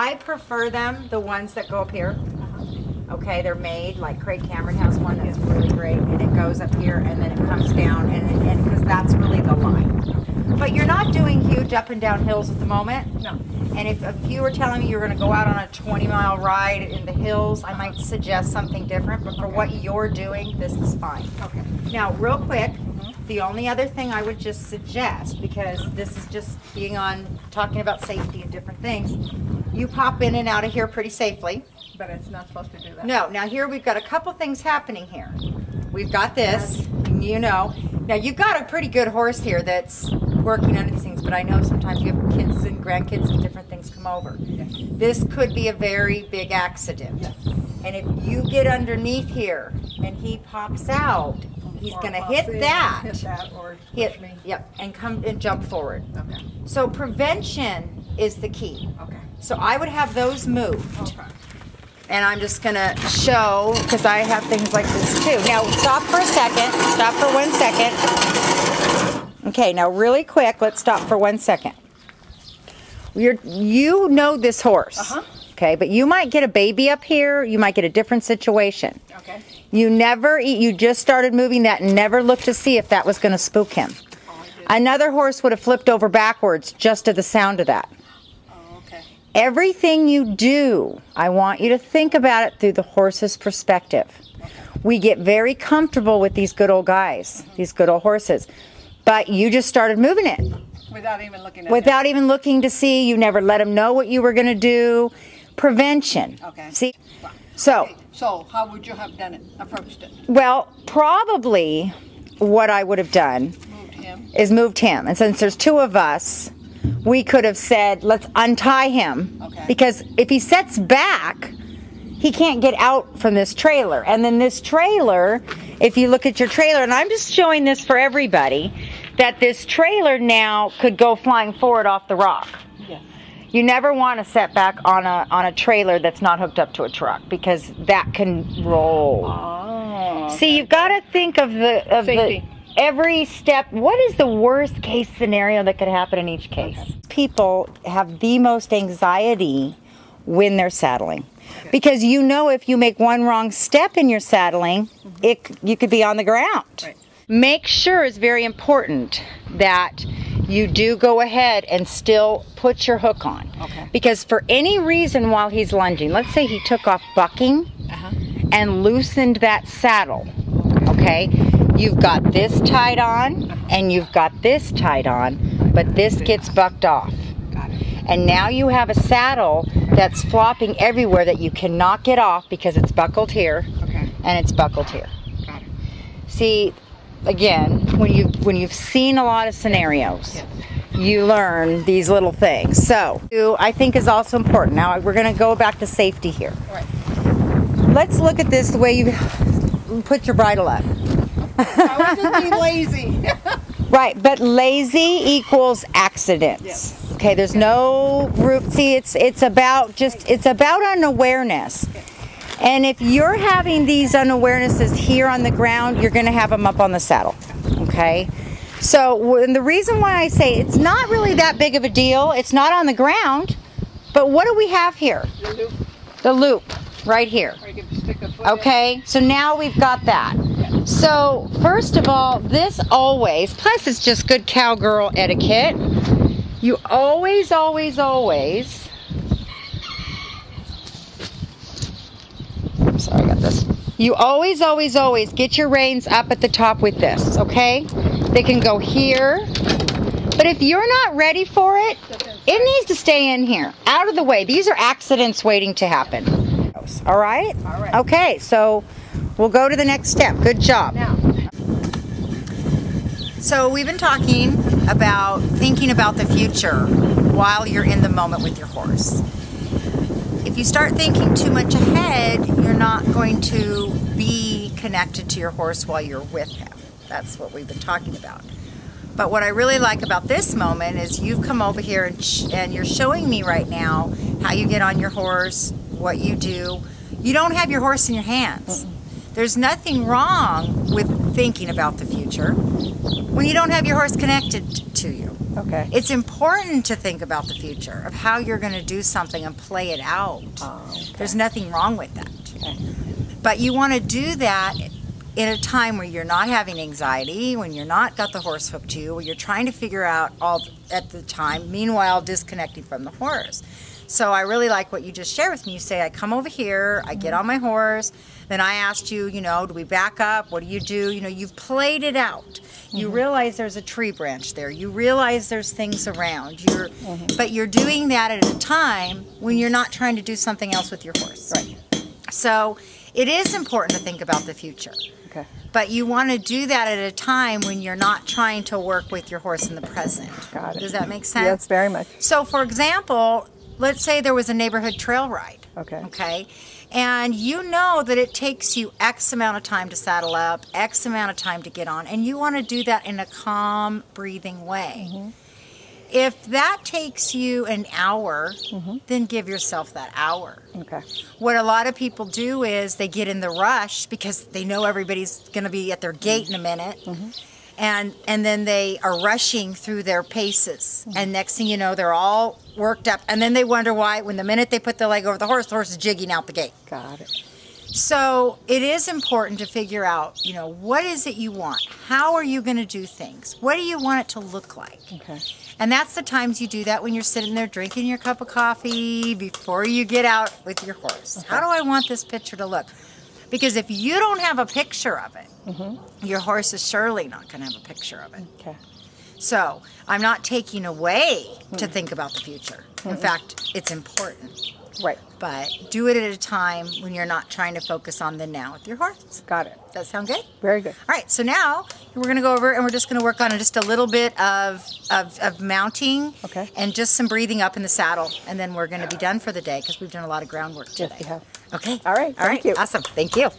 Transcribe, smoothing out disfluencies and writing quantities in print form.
I prefer them, the ones that go up here. Okay, they're made, like Craig Cameron has one that's really great, and it goes up here and then it comes down, and because that's really the line. But you're not doing huge up and down hills at the moment. No. And if you were telling me you were going to go out on a 20-mile ride in the hills, I might suggest something different, but for what you're doing, this is fine. Okay. Now, real quick, the only other thing I would just suggest, because this is just being on, talking about safety and different things, you pop in and out of here pretty safely. But it's not supposed to do that. No, now here we've got a couple things happening here. We've got this, you know. Now you've got a pretty good horse here that's working under these things, but I know sometimes you have kids and grandkids and different things come over. Yes. This could be a very big accident. Yes. And if you get underneath here and he pops out, he's going to hit that. Hit that or Hit me. Yep, and come and jump forward. Okay. So prevention is the key. Okay. So I would have those moved. Okay. And I'm just going to show, because I have things like this too. Now, stop for a second. Stop for 1 second. Okay, now really quick, let's stop for 1 second. You know this horse. Okay, but you might get a baby up here. You might get a different situation. Okay. You just started moving that and never looked to see if that was going to spook him. Another horse would have flipped over backwards just to the sound of that. Everything you do, I want you to think about it through the horse's perspective. Okay. We get very comfortable with these good old guys, these good old horses, but you just started moving it. Without even looking at Without even looking to see. You never let them know what you were going to do. Prevention. Okay. See? Wow. So, okay. So how would you have done it, approached it? Well, probably what I would have done is moved him. And since there's two of us, we could have said, let's untie him. Okay. Because if he sets back, he can't get out from this trailer. And then this trailer, if you look at your trailer, and I'm just showing this for everybody, that this trailer now could go flying forward off the rock. Yes. You never want to set back on a trailer that's not hooked up to a truck, because that can roll. Oh, okay. See, you've got to think of safety. Every step. What is the worst case scenario that could happen in each case? Okay. People have the most anxiety when they're saddling. Okay. Because you know if you make one wrong step in your saddling, you could be on the ground. Right. Make sure, it's very important that you do go ahead and still put your hook on. Okay. Because for any reason while he's lunging, let's say he took off bucking and loosened that saddle, okay? You've got this tied on and you've got this tied on, but this gets bucked off. Got it. And now you have a saddle that's flopping everywhere that you cannot get off because it's buckled here and it's buckled here. Got it. See, again, when you've seen a lot of scenarios, you learn these little things. So, I think is also important. Now we're going to go back to safety here. Right. Let's look at this the way you put your bridle up. I would just be lazy. Right, but lazy equals accidents. Yes. Okay, there's no root. See, it's about unawareness. Okay. And if you're having these unawarenesses here on the ground, you're going to have them up on the saddle. Okay? So, and the reason why I say it's not really that big of a deal, it's not on the ground, but what do we have here? The loop. The loop, right here. Or you can stick a foot okay, so now we've got that. Yeah. So, first of all, this always, plus it's just good cowgirl etiquette, you always, always, always, I'm sorry, I got this. You always, always, always get your reins up at the top with this, okay? They can go here, but if you're not ready for it, it needs to stay in here, out of the way. These are accidents waiting to happen. All right? All right. Okay, so we'll go to the next step. Good job. Now. So we've been talking about thinking about the future while you're in the moment with your horse. If you start thinking too much ahead, you're not going to be connected to your horse while you're with him. That's what we've been talking about. But what I really like about this moment is you've come over here and you're showing me right now how you get on your horse, what you do. You don't have your horse in your hands. There's nothing wrong with thinking about the future when you don't have your horse connected to you. Okay. It's important to think about the future of how you're going to do something and play it out. Oh, okay. There's nothing wrong with that. Okay. But you want to do that in a time where you're not having anxiety, when you're not got the horse hooked to you, where you're trying to figure out all at the time, meanwhile disconnecting from the horse. So I really like what you just shared with me. You say, I come over here, I get on my horse, then I asked you, you know, do we back up? What do? You know, you've played it out. You realize there's a tree branch there. You realize there's things around. But you're doing that at a time when you're not trying to do something else with your horse. Right. So it is important to think about the future. Okay. But you want to do that at a time when you're not trying to work with your horse in the present. Got it. Does that make sense? Yes, very much. So, for example, let's say there was a neighborhood trail ride. Okay. Okay. And you know that it takes you X amount of time to saddle up, X amount of time to get on, and you want to do that in a calm, breathing way. If that takes you an hour, then give yourself that hour. Okay. What a lot of people do is they get in the rush because they know everybody's going to be at their gate in a minute. And then they are rushing through their paces. And next thing you know, they're all worked up. And then they wonder why, when the minute they put their leg over the horse is jigging out the gate. Got it. So it is important to figure out, you know, what is it you want? How are you going to do things? What do you want it to look like? Okay. And that's the times you do that, when you're sitting there drinking your cup of coffee before you get out with your horse. How do I want this picture to look? Because if you don't have a picture of it, your horse is surely not going to have a picture of it. Okay. So I'm not taking away to think about the future. In fact, it's important. Right. But do it at a time when you're not trying to focus on the now with your horse. Got it. Does that sound good? Very good. All right, so now we're going to go over and we're just going to work on just a little bit of mounting. Okay. And just some breathing up in the saddle. And then we're going to be done for the day because we've done a lot of groundwork today. Yes, we have. Okay. All right, thank you. Awesome. Thank you.